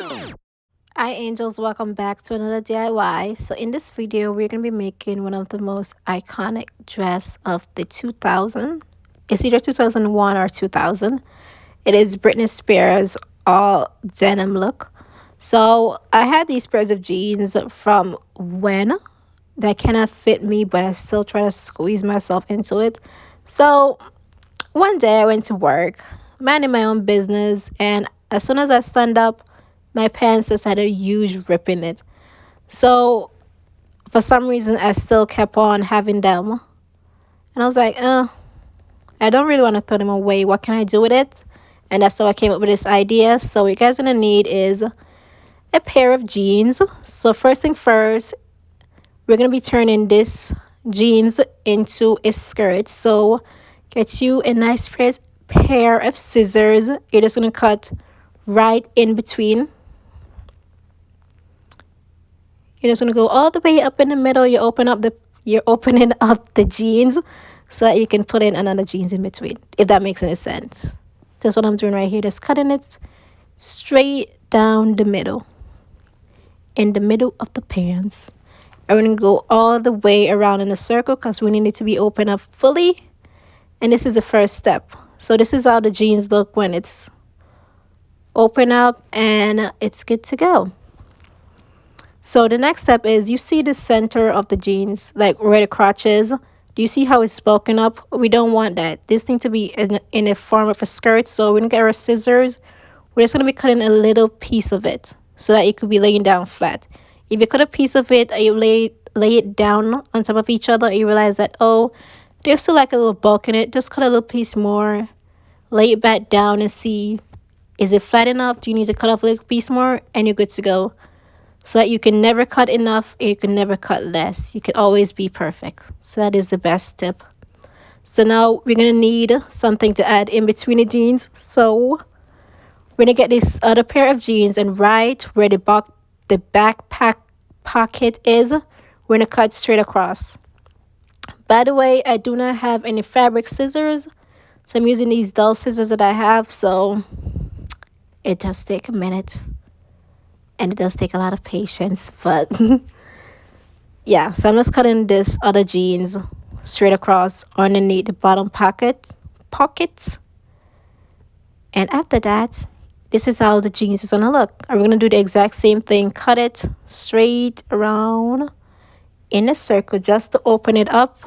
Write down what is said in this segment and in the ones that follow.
Hi angels, welcome back to another DIY. So in this video, we're going to be making one of the most iconic dress of the 2000. It's either 2001 or 2000. It is Britney Spears all denim look. So I had these pairs of jeans from when that cannot fit me, but I still try to squeeze myself into it. So one day I went to work, minding my own business, and as soon as I stand up, my pants just had a huge rip in it. So for some reason, I still kept on having them. And I was like, I don't really want to throw them away. What can I do with it? And that's how I came up with this idea. So what you guys are going to need is a pair of jeans. So first thing first, we're going to be turning this jeans into a skirt. So get you a nice pair of scissors. You're just going to cut right in between. You're just going to go all the way up in the middle. You're opening up the jeans so that you can put in another jeans in between, if that makes any sense. That's what I'm doing right here. Just cutting it straight down the middle, in the middle of the pants. I'm going to go all the way around in a circle because we need it to be open up fully. And this is the first step. So this is how the jeans look when it's open up and it's good to go. So the next step is, you see the center of the jeans, like where the crotch is. Do you see how it's bulking up? We don't want that. This needs to be in a form of a skirt. So we're going to get our scissors. We're just going to be cutting a little piece of it so that it could be laying down flat. If you cut a piece of it and you lay it down on top of each other, you realize that, oh, there's still like a little bulk in it. Just cut a little piece more. Lay it back down and see, is it flat enough? Do you need to cut off a little piece more? And you're good to go. So that you can never cut enough and you can never cut less. You can always be perfect. So that is the best tip. So now we're going to need something to add in between the jeans. So we're going to get this other pair of jeans, and right where the backpack pocket is, we're going to cut straight across. By the way, I do not have any fabric scissors. So I'm using these dull scissors that I have. So it does take a minute. And it does take a lot of patience, but yeah. So I'm just cutting this other jeans straight across underneath the bottom pockets. And after that, this is how the jeans is gonna look. And we're gonna do the exact same thing. Cut it straight around in a circle just to open it up.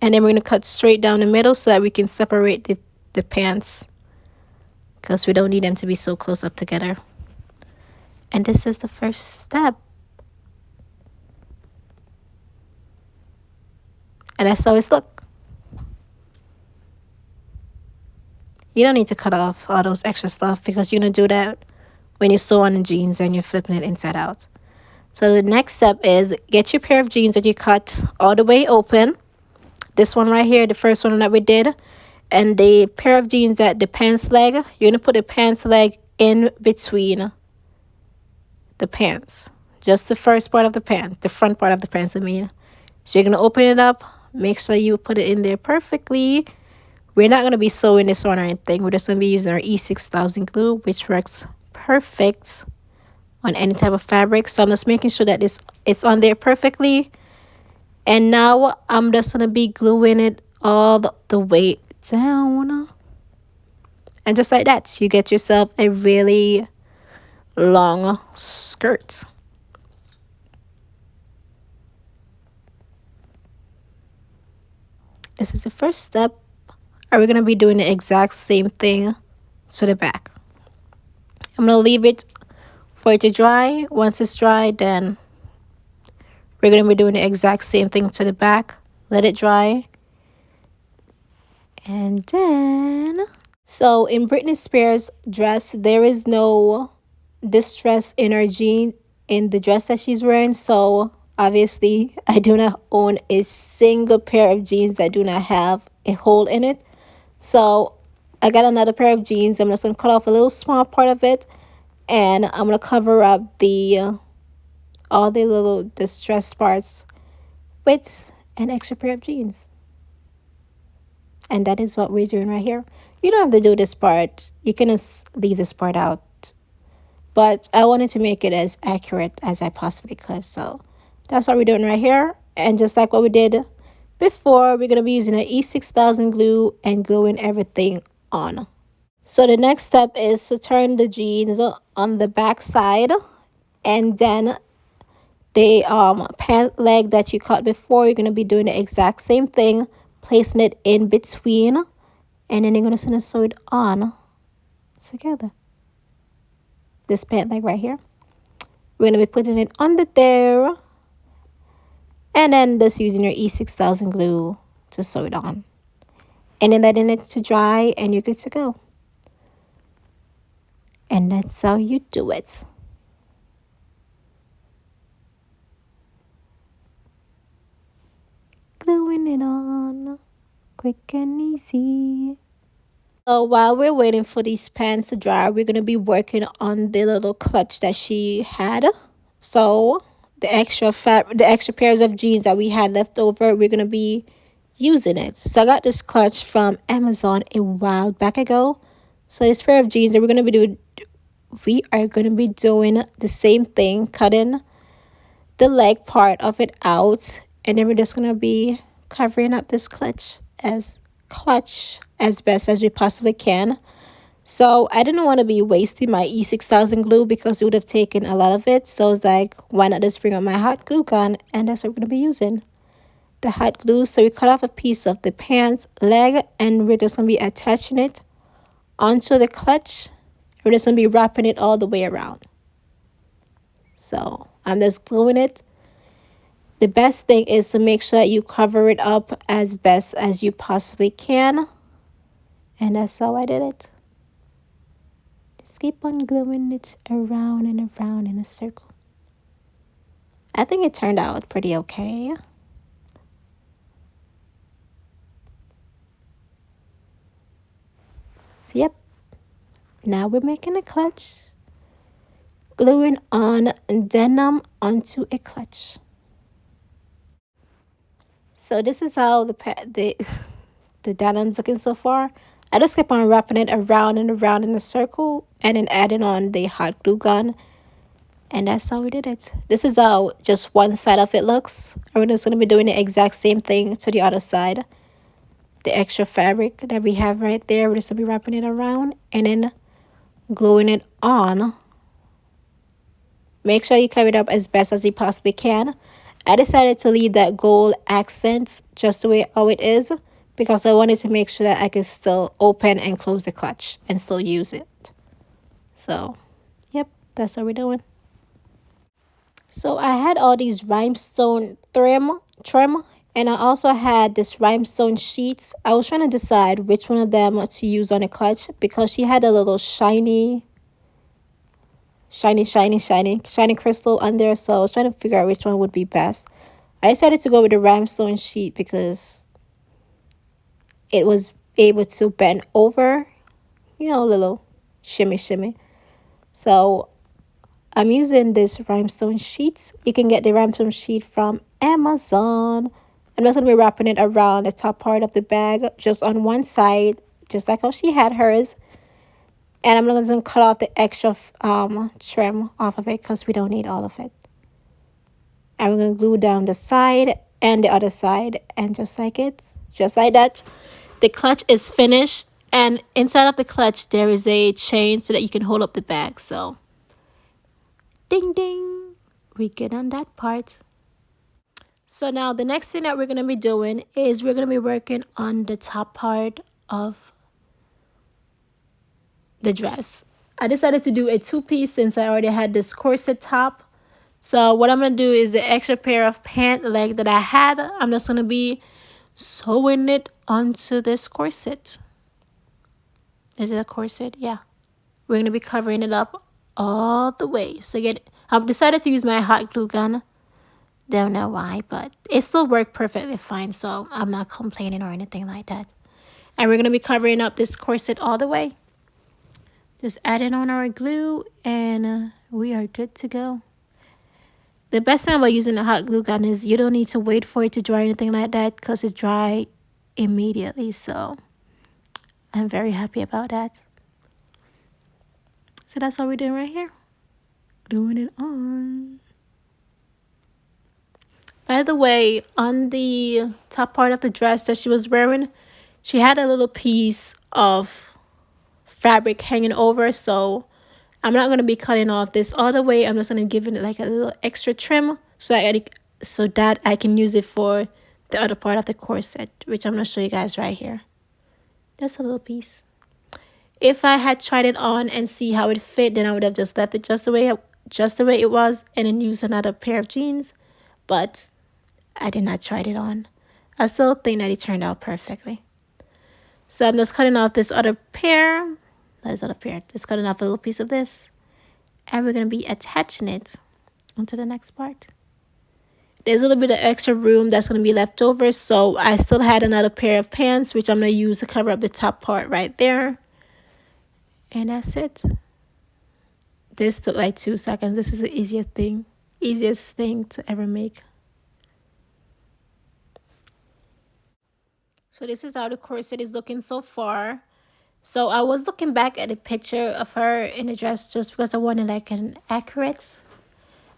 And then we're going to cut straight down the middle so that we can separate the pants, because we don't need them to be so close up together. And this is the first step. And that's how it's look. You don't need to cut off all those extra stuff because you're going to do that when you sew on the jeans and you're flipping it inside out. So the next step is, get your pair of jeans that you cut all the way open. This one right here, the first one that we did, and the pair of jeans that the pants leg, you're going to put the pants leg in between the pants. Just the first part of the pants, the front part of the pants, I mean. So you're going to open it up. Make sure you put it in there perfectly. We're not going to be sewing this on or anything. We're just going to be using our E6000 glue, which works perfect on any type of fabric. So I'm just making sure that it's on there perfectly. And now I'm just going to be gluing it all the way down. And just like that, you get yourself a really long skirt. This is the first step. And we're going to be doing the exact same thing to the back. I'm going to leave it for it to dry. Once it's dry, then we're going to be doing the exact same thing to the back. Let it dry. And then, so in Britney Spears' dress, there is no distress in her jean in the dress that she's wearing. So obviously, I do not own a single pair of jeans that do not have a hole in it. So I got another pair of jeans. I'm just going to cut off a little small part of it. And I'm going to cover up all the little distressed parts with an extra pair of jeans. And that is what we're doing right here. You don't have to do this part. You can just leave this part out. But I wanted to make it as accurate as I possibly could. So that's what we're doing right here. And just like what we did before, we're going to be using an E6000 glue and gluing everything on. So the next step is to turn the jeans on the back side, and then the pant leg that you cut before, you're going to be doing the exact same thing, placing it in between, and then you're going to sew it on together. This pant leg right here, we're going to be putting it under there, and then just using your E6000 glue to sew it on, and then letting it to dry, and you're good to go. And that's how you do it. Gluing it on, quick and easy. So while we're waiting for these pants to dry, we're going to be working on the little clutch that she had. So the extra pairs of jeans that we had left over, we're going to be using it. So I got this clutch from Amazon a while back ago. So this pair of jeans that we are going to be doing the same thing, cutting the leg part of it out, and then we're just going to be covering up this clutch as best as we possibly can. So I didn't want to be wasting my E6000 glue because it would have taken a lot of it. So I was like, why not just bring up my hot glue gun, and that's what we're going to be using, the hot glue. So we cut off a piece of the pant leg, and we're just going to be attaching it onto the clutch. We're just going to be wrapping it all the way around. So I'm just gluing it. The best thing is to make sure that you cover it up as best as you possibly can. And that's how I did it. Just keep on gluing it around and around in a circle. I think it turned out pretty okay. So yep. Now we're making a clutch. Gluing on denim onto a clutch. So this is how the denim's looking so far. I just kept on wrapping it around and around in a circle, and then adding on the hot glue gun, and that's how we did it. This is how just one side of it looks. And we're just going to be doing the exact same thing to the other side. The extra fabric that we have right there, we're just going to be wrapping it around and then gluing it on. Make sure you cover it up as best as you possibly can. I decided to leave that gold accent just the way how it is, because I wanted to make sure that I could still open and close the clutch and still use it. So, yep, that's what we're doing. So I had all these rhinestone trim, and I also had this rhinestone sheets. I was trying to decide which one of them to use on the clutch, because she had a little shiny crystal on there. So I was trying to figure out which one would be best. I decided to go with the rhinestone sheet because it was able to bend over, a little shimmy. So I'm using this rhinestone sheets. You can get the rhinestone sheet from Amazon. I'm just going to be wrapping it around the top part of the bag, just on one side, just like how she had hers. And I'm going to cut off the extra trim off of it because we don't need all of it. And we're going to glue down the side and the other side. And just like that, the clutch is finished. And inside of the clutch, there is a chain so that you can hold up the bag. So, ding, ding. We get on that part. So now the next thing that we're going to be doing is we're going to be working on the top part of the dress. I decided to do a two-piece since I already had this corset top. So what I'm going to do is the extra pair of pant leg that I had, I'm just going to be sewing it onto this corset. Is it a corset? Yeah. We're going to be covering it up all the way. So again, I've decided to use my hot glue gun. Don't know why, but it still worked perfectly fine. So I'm not complaining or anything like that. And we're going to be covering up this corset all the way. Just adding on our glue, and we are good to go. The best thing about using the hot glue gun is you don't need to wait for it to dry or anything like that, because it's dry immediately. So I'm very happy about that. So that's what we're doing right here. Doing it on. By the way, on the top part of the dress that she was wearing, she had a little piece of fabric hanging over. So I'm not going to be cutting off this all the way. I'm just going to give it like a little extra trim so that I can use it for the other part of the corset, which I'm going to show you guys right here. Just a little piece. If I had tried it on and see how it fit, then I would have just left it just the way it was and then use another pair of jeans. But I did not try it on. I still think that it turned out perfectly. So I'm just cutting off this other pair. Just cutting off a little piece of this. And we're going to be attaching it onto the next part. There's a little bit of extra room that's going to be left over. So I still had another pair of pants, which I'm going to use to cover up the top part right there. And that's it. This took like 2 seconds. This is the easiest thing to ever make. So this is how the corset is looking so far. So I was looking back at a picture of her in the dress just because I wanted like an accurate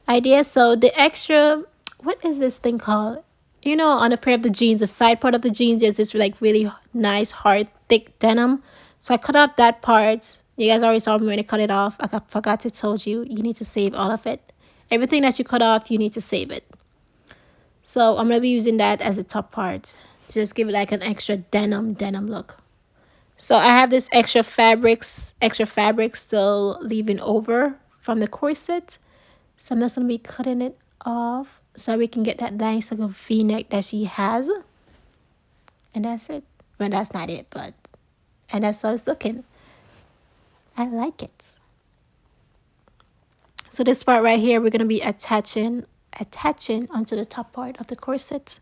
idea. So the extra, what is this thing called? You know, on a pair of the jeans, the side part of the jeans, there's this like really nice, hard, thick denim. So I cut off that part. You guys already saw me when I cut it off. I forgot to tell you, you need to save all of it. Everything that you cut off, you need to save it. So I'm going to be using that as the top part. Just give it like an extra denim look. So I have this extra fabric still leaving over from the corset. So I'm just going to be cutting it off so we can get that nice little V-neck that she has. And that's it. Well, that's not it, but and that's how it's looking. I like it. So this part right here, we're going to be attaching onto the top part of the corset.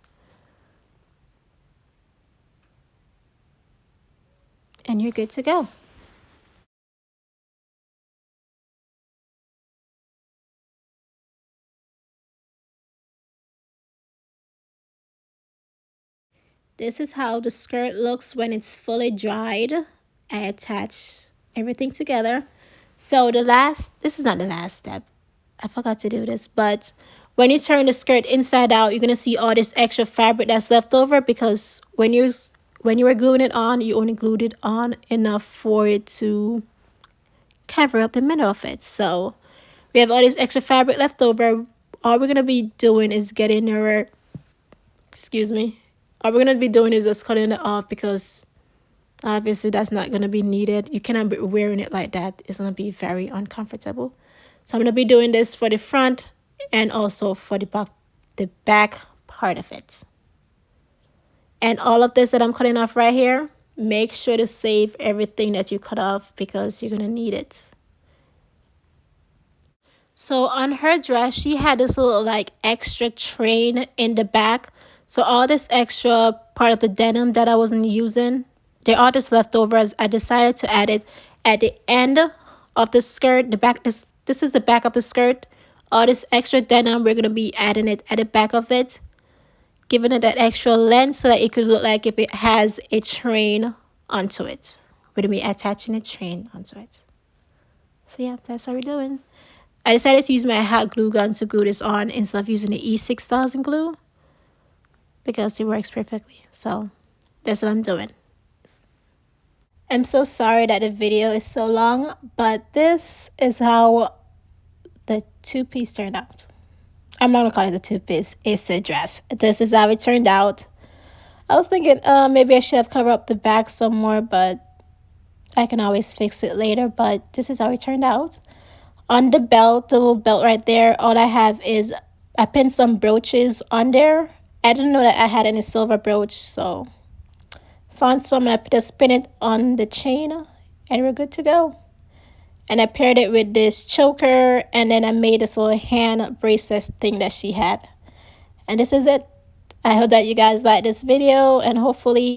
And you're good to go. This is how the skirt looks when it's fully dried. I attach everything together. So this is not the last step. I forgot to do this, but when you turn the skirt inside out, you're going to see all this extra fabric that's left over because when you were gluing it on, you only glued it on enough for it to cover up the middle of it. So we have all this extra fabric left over. All we're going to be doing is getting our, all we're going to be doing is just cutting it off because obviously that's not going to be needed. You cannot be wearing it like that. It's going to be very uncomfortable. So I'm going to be doing this for the front and also for the back part of it. And all of this that I'm cutting off right here, make sure to save everything that you cut off because you're going to need it. So on her dress, she had this little like extra train in the back. So all this extra part of the denim that I wasn't using, they all just left over as I decided to add it at the end of the skirt. This is the back of the skirt. All this extra denim, we're going to be adding it at the back of it, giving it that extra length so that it could look like if it has a train onto it. We're going to be attaching a train onto it. So yeah, that's what we're doing. I decided to use my hot glue gun to glue this on instead of using the E6000 glue because it works perfectly. So that's what I'm doing. I'm so sorry that the video is so long, but this is how the two-piece turned out. I'm not gonna call it the two-piece, it's a dress. This is how it turned out. I was thinking maybe I should have covered up the back some more, but I can always fix it later. But this is how it turned out. On the belt, the little belt right there, all I have is I pinned some brooches on there. I didn't know that I had any silver brooch, so found some and I just pin it on the chain and we're good to go. And I paired it with this choker and then I made this little hand bracelet thing that she had. And this is it. I hope that you guys like this video and hopefully